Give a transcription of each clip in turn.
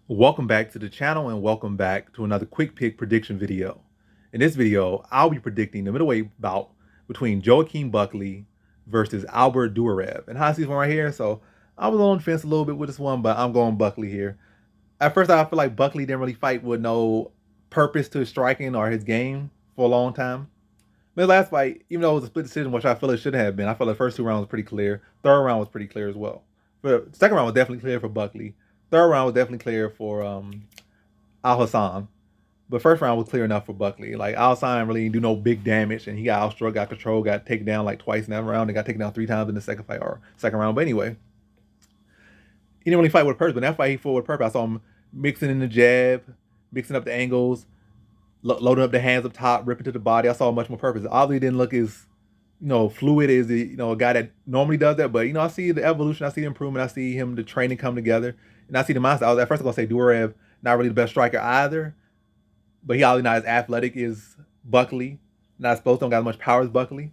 Welcome back to the channel and welcome back to another quick pick prediction video. In this video, I'll be predicting the middleweight bout between Joaquin Buckley versus Albert Duraev. And how I see this one right here, so I was on the fence a little bit with this one, but I'm going Buckley here. At first, I feel like Buckley didn't really fight with no purpose to his striking or his game for a long time. But his last fight, even though it was a split decision, which I feel it should have been, I feel the first two rounds was pretty clear. Third round was pretty clear as well. But the second round was definitely clear for Buckley. Third round was definitely clear for Al Hassan. But first round was clear enough for Buckley. Like Al Hassan really didn't do no big damage, and he got outstruck, got control, got taken down like twice in that round, and got taken down 3 times in the second fight or second round. But anyway, he didn't really fight with a purpose. But that fight he fought with a purpose. I saw him mixing in the jab, mixing up the angles, loading up the hands up top, ripping to the body. I saw much more purpose. Obviously, didn't look as fluid as a guy that normally does that. But I see the evolution, I see the improvement, I see him the training come together, and I see the mindset. I was at first gonna say Duraev not really the best striker either, but he obviously not as athletic as Buckley, not as don't got as much power as Buckley,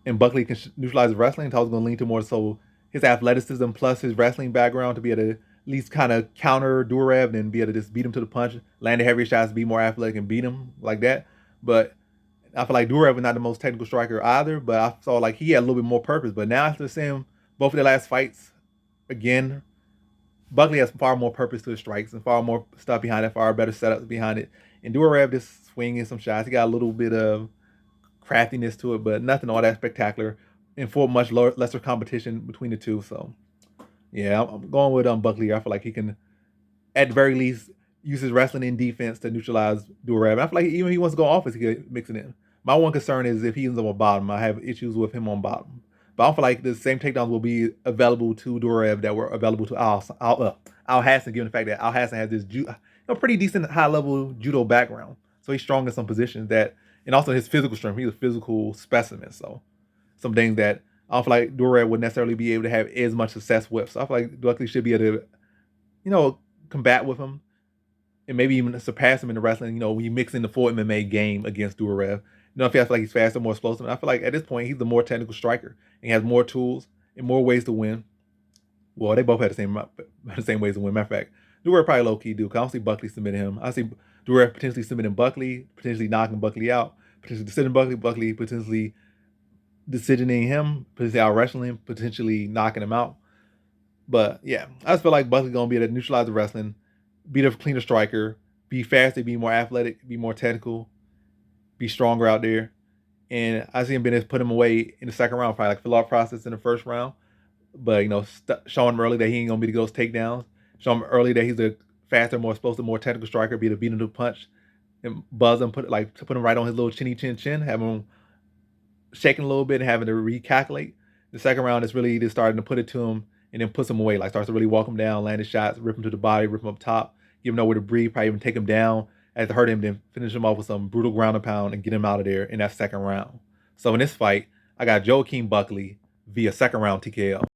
and Buckley can neutralize his wrestling. So I was gonna lean to more so his athleticism plus his wrestling background to be able to at least kind of counter Duraev and be able to just beat him to the punch, land the heavy shots, be more athletic and beat him like that. But I feel like Duraev was not the most technical striker either, but I saw like he had a little bit more purpose. But now after seeing both of their last fights, again, Buckley has far more purpose to his strikes and far more stuff behind it, far better setups behind it. And Duraev just swinging some shots. He got a little bit of craftiness to it, but nothing all that spectacular. And for much lesser competition between the two. So yeah, I'm going with Buckley. I feel like he can, at the very least, use his wrestling and defense to neutralize Duraev. I feel like even if he wants to go offense, he can mix it in. My one concern is if he ends up on bottom. I have issues with him on bottom. But I don't feel like the same takedowns will be available to Duraev that were available to Al Hassan, given the fact that Al Hassan has this pretty decent high level judo background. So he's strong in some positions that, and also his physical strength. He's a physical specimen. So some things that I don't feel like Duraev would necessarily be able to have as much success with. So I feel like Buckley should be able to, combat with him and maybe even surpass him in the wrestling. When you mix in the full MMA game against Duraev. If I feel like he's faster, more explosive. And I feel like at this point he's the more technical striker and he has more tools and more ways to win. Well, they both had the same ways to win. Matter of fact, Duraev probably low key do. Cause I don't see Buckley submitting him. I see Duraev potentially submitting Buckley, potentially knocking Buckley out, potentially decisioning Buckley potentially decisioning him, potentially out wrestling him, potentially knocking him out. But yeah, I just feel like Buckley's gonna be able to neutralize the wrestling, be the cleaner striker, be faster, be more athletic, be more technical, be stronger out there. And I see him being able to put him away in the second round, probably like fill out process in the first round. But show him early that he ain't gonna be those takedowns. Show him early that he's a faster, more explosive, more technical striker, be able to beat him to the punch and buzz him, put him right on his little chinny chin, have him shaking a little bit and having to recalculate. The second round is really just starting to put it to him and then puts him away, like starts to really walk him down, land his shots, rip him to the body, rip him up top, give him nowhere to breathe, probably even take him down, as to hurt him, then finish him off with some brutal ground and pound and get him out of there in that second round. So in this fight, I got Joaquin Buckley via second round TKO.